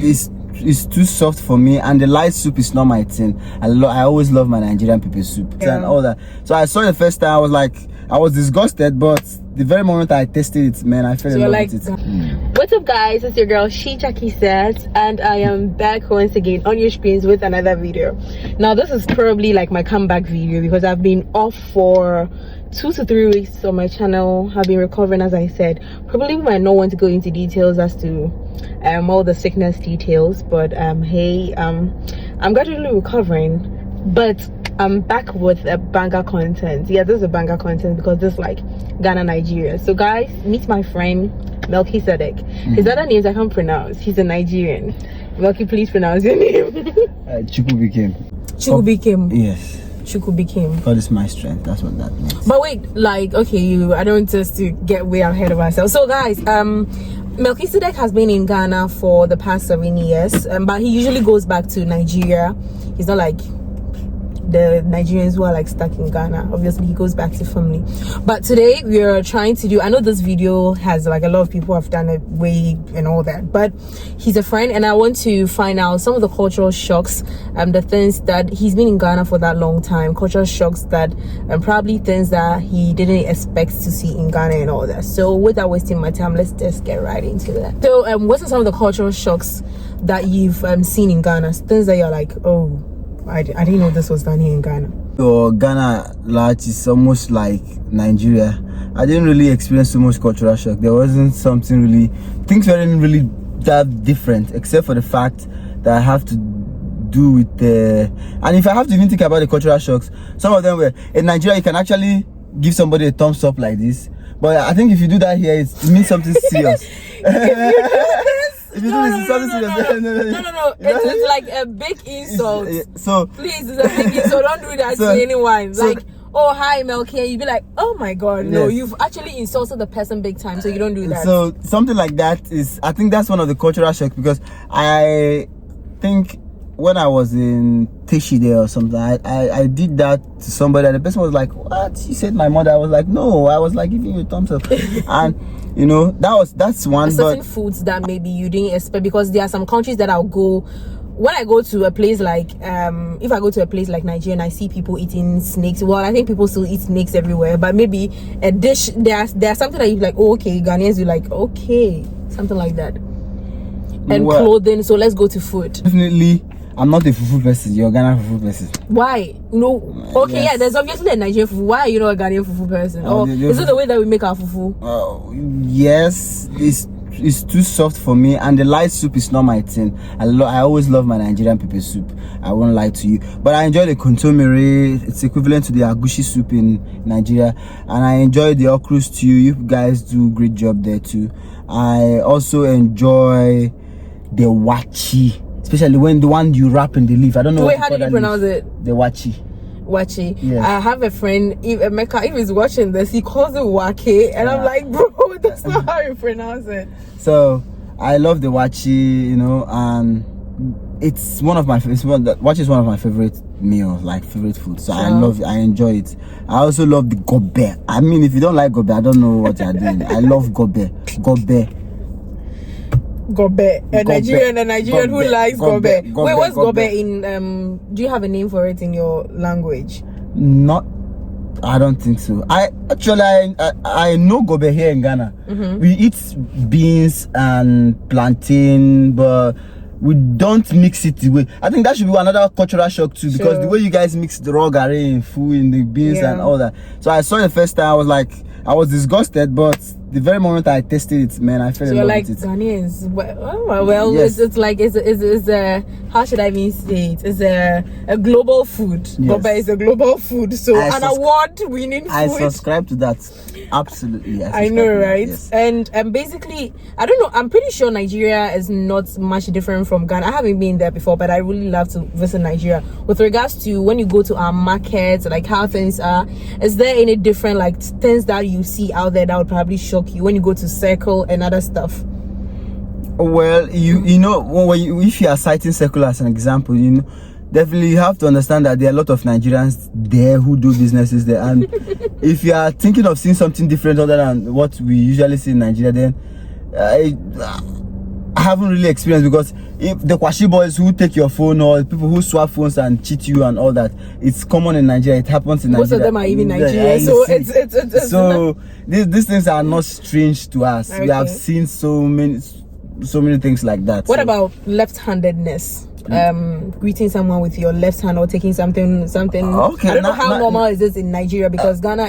is too soft for me, and the light soup is not my thing. I always love my Nigerian pepper soup and all that. So I saw it the first time, I was disgusted, but the very moment I tasted it, man, I fell in love with it. What's up, guys? It's your girl Shejackiesays, and I am back once again on your screens with another video. Now, this is probably like my comeback video because I've been off for 2 to 3 weeks on my channel. I've been recovering, as I said. Probably might not want to go into details as to all the sickness details, but hey, I'm gradually recovering, but I'm back with a banger content. Yeah, this is a banger content because this is like Ghana, Nigeria. So guys, meet my friend Melchizedek. His other names I can't pronounce. He's a Nigerian. Melchi, please pronounce your name. Chukwubikem. Chukwubikem. Yes. Chukwubikem. God is my strength. That's what that means. But wait, like, okay, I don't want us to get way ahead of ourselves. So guys, Melchizedek has been in Ghana for the past 7 years, but he usually goes back to Nigeria. He's not like the Nigerians who are like stuck in Ghana. Obviously he goes back to family. But today we are trying to do, I know this video has like a lot of people have done it way and all that, but he's a friend and I want to find out some of the cultural shocks, the things that he's been in Ghana for that long time, cultural shocks that probably things that he didn't expect to see in Ghana and all that. So without wasting my time, let's just get right into that. So what are some of the cultural shocks that you've seen in Ghana, things that you're like, oh, I didn't know this was done here in Ghana? So Ghana large is almost like Nigeria. I didn't really experience too much cultural shock. There wasn't something really, things weren't really that different, except for the fact that I have to do with the, and if I have to even think about the cultural shocks, some of them were, in Nigeria you can actually give somebody a thumbs up like this, but I think if you do that here, it means something serious. If you do this, it's something serious. No. It's like a big insult. So please, it's a big insult. Don't do that to anyone. Like, oh hi Melchi, and you'd be like, oh my god, no, you've actually insulted the person big time, so you don't do that. So something like that is, I think that's one of the cultural shocks, because I think when I was in Teshi there or something, I did that to somebody and the person was like, what? She said my mother. I was like, no, I was like giving you a thumbs up. And you know, that's one. Certain foods that maybe you didn't expect, because there are some countries that I'll go, when I go to a place like if I go to a place like Nigeria and I see people eating snakes, well, I think people still eat snakes everywhere, but maybe a dish, there's something that you like, oh, okay, Ghanaians, you like, okay, something like that. And well, clothing, so let's go to food. Definitely I'm not a fufu person. You're a Ghanaian fufu person. Why? No. Okay, yes. Yeah, there's obviously a Nigerian fufu. Why are you not a Ghanaian fufu person? Or is it the way that we make our fufu? Yes, it's too soft for me, and the light soup is not my thing. I always love my Nigerian pepper soup. I won't lie to you, but I enjoy the kontomire. It's equivalent to the agushi soup in Nigeria, and I enjoy the okra stew. You guys do a great job there too. I also enjoy the wachi, especially when the one you wrap in the leaf. I don't know. Wait, how did you pronounce it? The wachi. Wachi. Yes. I have a friend, if Emeka, if he's watching this, he calls it wake, and I'm like, bro, that's not how you pronounce it. So I love the wachi, you know, and it's one of my wachi is one of my favorite meals, like favorite food. So I enjoy it. I also love the gobe. I mean, if you don't like gobe, I don't know what you're doing. I love gobe. A Nigerian who likes gobe. Wait, what's gobe in do you have a name for it in your language? Not, I don't think so. I know gobe here in Ghana. We eat beans and plantain, but we don't mix it the way. I think that should be another cultural shock too, because the way you guys mix the raw gari in food, in the beans and all that. So I saw it the first time, I was disgusted, but the very moment I tasted it, man, I fell in love with it. So you're like Ghanaians. Well, yes. it's like it's a, how should I even say it? It's a global food. Yes. Gobe is a global food, so an award-winning food. I subscribe to that. Absolutely. I know, right? Yes. And basically, I don't know. I'm pretty sure Nigeria is not much different from Ghana. I haven't been there before, but I really love to visit Nigeria. With regards to when you go to our markets, like how things are, is there any different like things that you see out there that would probably shock you when you go to Circle and other stuff? Well, you know, if you are citing Circle as an example, you know, definitely you have to understand that there are a lot of Nigerians there who do businesses there, and if you are thinking of seeing something different other than what we usually see in Nigeria, then I haven't really experienced, because if the kwashi boys who take your phone, or people who swap phones and cheat you and all that, it's common in Nigeria. It happens in Nigeria. Most of them are even Nigerian, so it's so these things are not strange to us. Okay. We have seen so many things like that. What about left-handedness? Greeting someone with your left hand, or taking something. Okay, I don't know how normal is this in Nigeria, because Ghana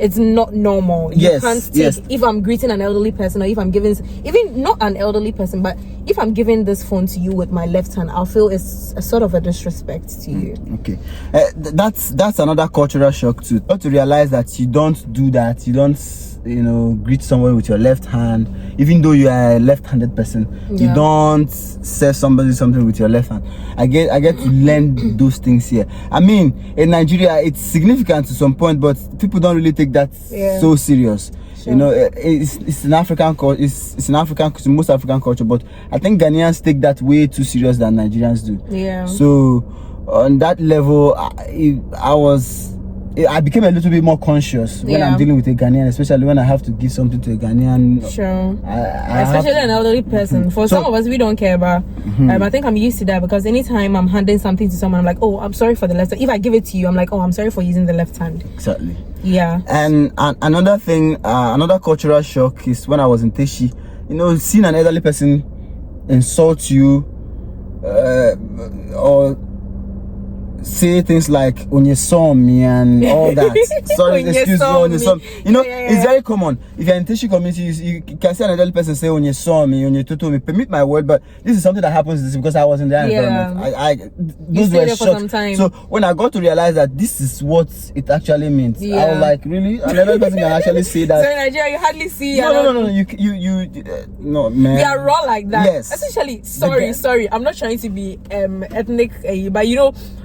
it's not normal. You can't take, if I'm greeting an elderly person, or if I'm giving, even not an elderly person, but if I'm giving this phone to you with my left hand, I'll feel it's a sort of a disrespect to you. Okay, that's another cultural shock too. You have to realize that you don't do that. You don't, greet someone with your left hand, even though you are a left-handed person. You don't say somebody something with your left hand. I get to learn those things here. I mean, in Nigeria, it's significant to some point, but people don't really take that so serious. Sure. It's an African culture. It's most African culture, but I think Ghanaians take that way too serious than Nigerians do. Yeah. So on that level, I became a little bit more conscious when I'm dealing with a Ghanaian, especially when I have to give something to a Ghanaian. Sure. Especially an elderly person. For some of us, we don't care about. I think I'm used to that, because anytime I'm handing something to someone, I'm like, oh, I'm sorry for the left hand. If I give it to you, I'm like, oh, I'm sorry for using the left hand. Exactly. Yeah. And another thing, another cultural shock is when I was in Teshi, seeing an elderly person insult you, or say things like "onye saw me" and all that. Sorry, excuse me, onye saw me. It's very common. If you're in Teshi community, you can see an elderly person say "onye saw me," "onye toto me." Permit my word, but this is something that happens because I was in the environment. Those were shocks. So when I got to realize that this is what it actually means, I was like, really? An elderly person can actually say that? So in Nigeria, you hardly see. No. No, man. They are raw like that. Yes. Essentially, sorry. I'm not trying to be ethnic, but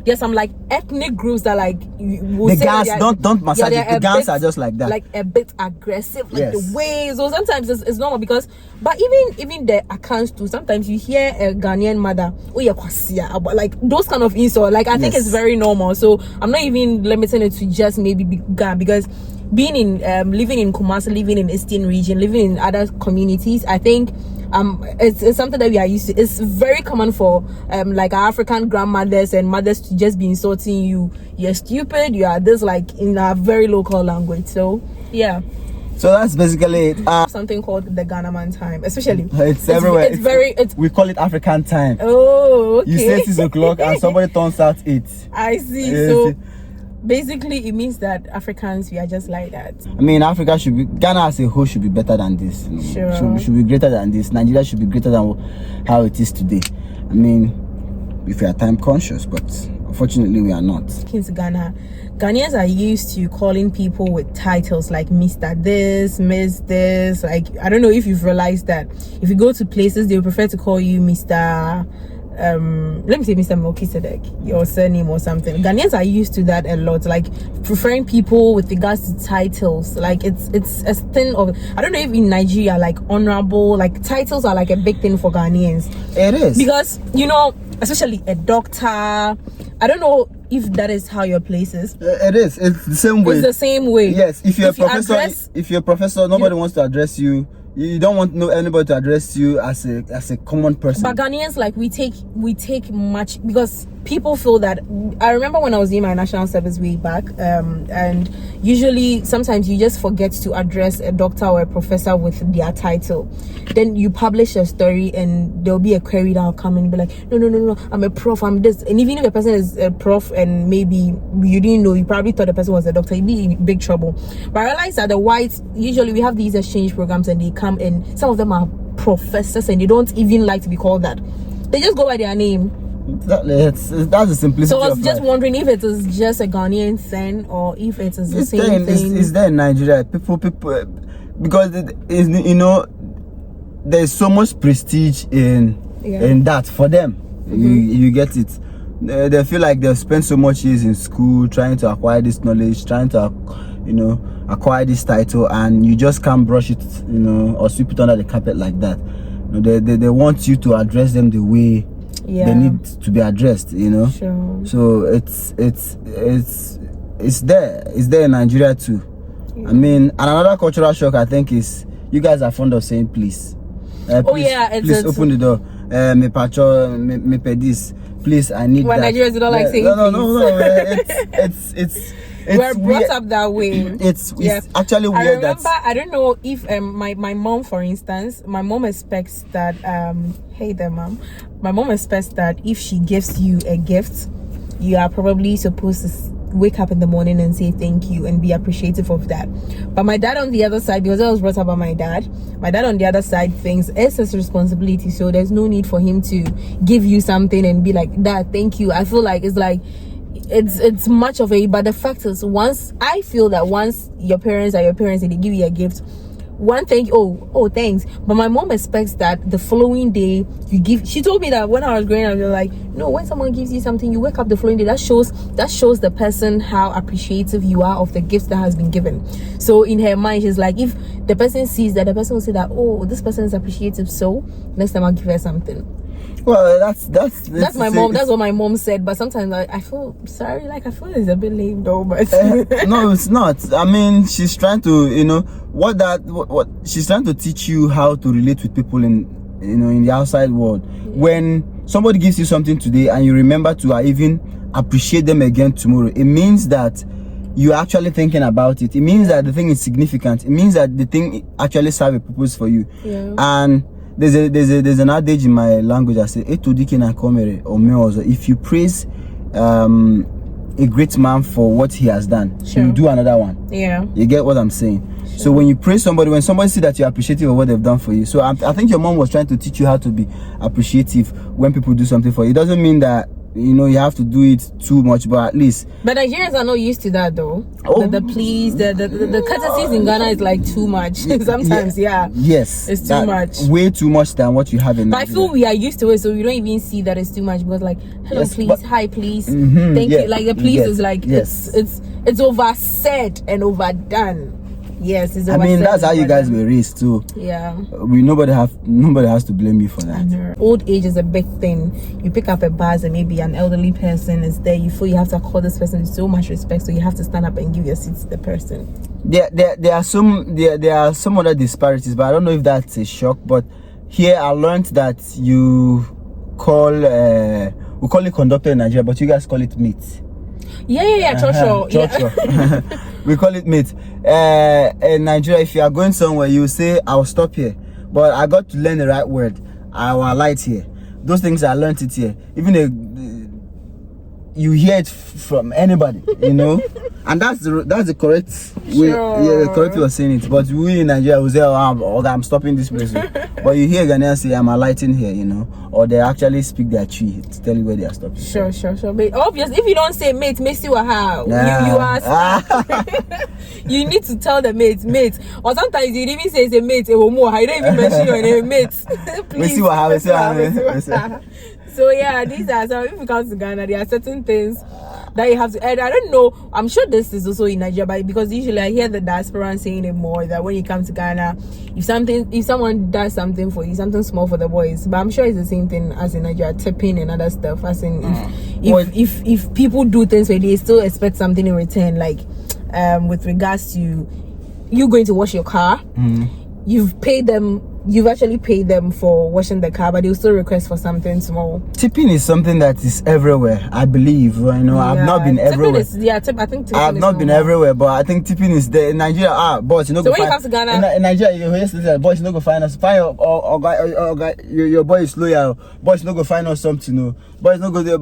there's some like ethnic groups that like the gas don't massage it. The gas are just like that, like a bit aggressive, like the ways. So sometimes it's normal, but even the accounts too, sometimes you hear a Ghanaian mother, oh yeah, kwasia, like those kind of insult. Like I think it's very normal. So I'm not even limiting it to just maybe Ghana, because being in living in Kumasi, living in Eastern region, living in other communities, I think it's something that we are used to. It's very common for like our African grandmothers and mothers to just be insulting you. You're stupid, you are this, like in a very local language. So yeah. So that's basically it. Something called the Ghana man time, especially. It's everywhere. We call it African time. Oh, okay. You say 6 o'clock and somebody turns out 8. I see. So basically, it means that Africans, we are just like that. I mean, Ghana as a whole should be better than this. Sure. Should be greater than this. Nigeria should be greater than how it is today. I mean, if we are time conscious, but unfortunately we are not. In Ghana, Ghanaians are used to calling people with titles like Mr. This, Miss This. Like, I don't know if you've realized that. If you go to places, they would prefer to call you Mr. Let me say Mr. Melchizedek, your surname or something. Ghanaians are used to that a lot, like preferring people with regards to titles. Like it's a thing of, I don't know if in Nigeria, like honorable, like titles are like a big thing for Ghanaians. It is, because especially a doctor. I don't know if that is how your place is. It is. It's the same way. It's the same way. Yes. If you're a professor, nobody wants to address you. You don't want anybody to address you as a common person. But Ghanaians, like we take much, because people feel that. I remember when I was in my national service way back, and usually sometimes you just forget to address a doctor or a professor with their title. Then you publish a story and there'll be a query that will come and be like, no, I'm a prof, I'm this. And even if the person is a prof and maybe you didn't know, you probably thought the person was a doctor, you'd be in big trouble. But I realized that the whites, usually we have these exchange programs and they come in, some of them are professors and they don't even like to be called that. They just go by their name. That's the simplicity. So I was just wondering if it is just a Ghanaian thing or if it is the same thing. It's there in Nigeria. People, because there's so much prestige in that for them. You get it. They feel like they've spent so much years in school trying to acquire this knowledge, trying to acquire this title, and you just can't brush it, or sweep it under the carpet like that. They want you to address them the way they need to be addressed. Sure. So it's there in Nigeria too. I mean, and another cultural shock I think is you guys are fond of saying please. please open the door. Me pacho, me pay this. Please, I need that. Nigerians don't like saying no. It's we're brought up that way. It's actually weird. I remember, I don't know if my mom, for instance, my mom expects that hey there, mom. My mom expects that if she gives you a gift, you are probably supposed to wake up in the morning and say thank you and be appreciative of that. But my dad on the other side, because I was brought up by my dad on the other side thinks it's his responsibility, so there's no need for him to give you something and be like, Dad, thank you. I feel like it's much of a, but the fact is, once your parents are your parents and they give you a gift, one thank oh thanks, but my mom expects that the following day you give. She told me that when I was growing up, you're like, no, when someone gives you something, you wake up the following day. That shows the person how appreciative you are of the gift that has been given. So in her mind, she's like, if the person sees that, the person will say that, oh, this person is appreciative, so next time I'll give her something. Well, that's my mom. That's what my mom said. But sometimes I feel sorry. Like, I feel it's a bit lame though. But no, it's not. I mean, she's trying to, what she's trying to teach you how to relate with people in the outside world. Yeah. When somebody gives you something today and you remember to even appreciate them again tomorrow, it means that you're actually thinking about it. It means that the thing is significant. It means that the thing actually serves a purpose for you. Yeah. And there's an adage in my language that says, if you praise a great man for what he has done, he will do another one. Yeah. You get what I'm saying? Sure. So when you praise somebody, when somebody see that you're appreciative of what they've done for you, so I think your mom was trying to teach you how to be appreciative when people do something for you. It doesn't mean that you have to do it too much, but at least. But Nigerians are not used to that though. The please, the courtesies in Ghana is like too much. Sometimes, yes, it's too much. Way too much than what you have in Nigeria. But I feel we are used to it, so we don't even see that it's too much, because like, hello, please, hi, please, thank you. Like the please is like it's oversaid and overdone. Yes, it's oversaid. I mean, that's how you guys were raised too. Yeah. Nobody has to blame you for that. Old age is a big thing. You pick up a bus and maybe an elderly person is there. You feel you have to accord this person with so much respect, so you have to stand up and give your seat to the person. There are some other disparities, but I don't know if that's a shock. But here I learned that we call it conductor in Nigeria, but you guys call it mate. Yeah, Chocho. We call it mate. In Nigeria, if you are going somewhere, you say, I'll stop here. But I got to learn the right word. I will alight here. Those things I learned it here. Even you hear it from anybody, and that's the correct way. Yeah, the correct way of saying it. But we in Nigeria will say, I'm stopping this person. But you hear Ghanaians say, I'm alighting here, or they actually speak their tree to tell you where they are stopping. Sure. But obviously, if you don't say mate, you are how you are. You need to tell the mate, or sometimes you even say it's a mate. I don't even mention your name, mate. Please. So these are some. If you come to Ghana, there are certain things that you have to add. I don't know. I'm sure this is also in Nigeria, but because usually I hear the diaspora saying it more, that when you come to Ghana, if someone does something for you, something small for the boys, but I'm sure it's the same thing as in Nigeria, tipping and other stuff. As in, if people do things where they still expect something in return, like with regards to you going to wash your car, you've actually paid them for washing the car, but they'll still request for something small. Tipping is something that is everywhere, I believe. I've not been everywhere. I think tipping I've not been everywhere, but I think tipping is there in Nigeria. Boss, so when you come to Ghana, in Nigeria, boys, you know, go find us. Find your boy is loyal. Boys, you know, go find us something. Boys, you know, go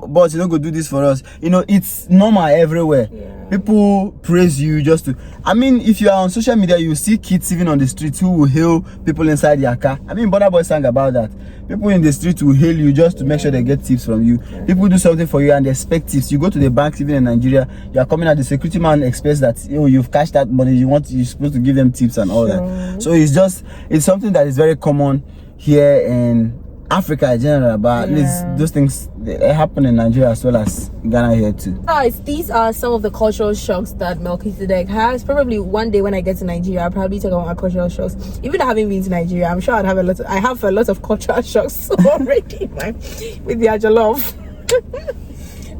boss, you know, go do this for us. It's normal everywhere. Yeah. People praise you just to. I mean, if you are on social media, you see kids even on the street who will hail people inside their car. I mean, Burna Boy sang about that. People in the street will hail you just to make sure they get tips from you. People do something for you and they expect tips. You go to the bank, even in Nigeria, you are coming out, the security man expects that you've cashed that money, you're supposed to give them tips and all that. So it's something that is very common here in Africa in general, but at least those things they happen in Nigeria as well as Ghana here too. Guys, these are some of the cultural shocks that Melchizedek has. Probably one day when I get to Nigeria, I'll probably talk about my cultural shocks. Even though I haven't been to Nigeria, I'm sure I have a lot of cultural shocks already with the jollof.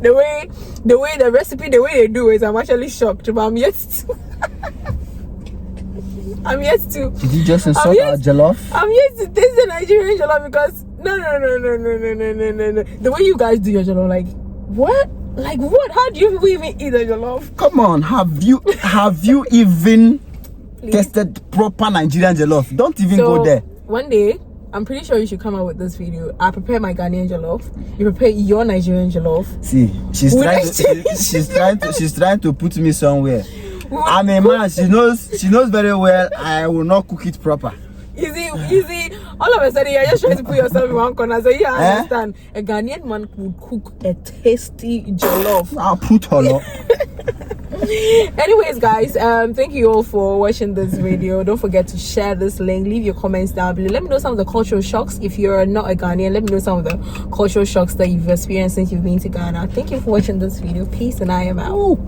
the way the recipe, the way they do it, I'm actually shocked, but I'm yet to I'm yet to. Did you just insult our jollof? I'm yet to taste the Nigerian jollof because no. The way you guys do your jollof, like what? Like what? How do you even eat a jollof? Come on, have you even tested proper Nigerian jollof? Don't even go there. One day, I'm pretty sure you should come out with this video. I prepare my Ghanaian jollof. You prepare your Nigerian jollof. See, she's trying to put me somewhere. I'm a man. She knows very well I will not cook it proper. You see, all of a sudden you're just trying to put yourself in one corner. So yeah, I understand. A Ghanaian man would cook a tasty jollof. I'll put her up. Anyways, guys, thank you all for watching this video. Don't forget to share this link. Leave your comments down below. Let me know some of the cultural shocks. If you're not a Ghanaian, let me know some of the cultural shocks that you've experienced since you've been to Ghana. Thank you for watching this video. Peace, and I am out.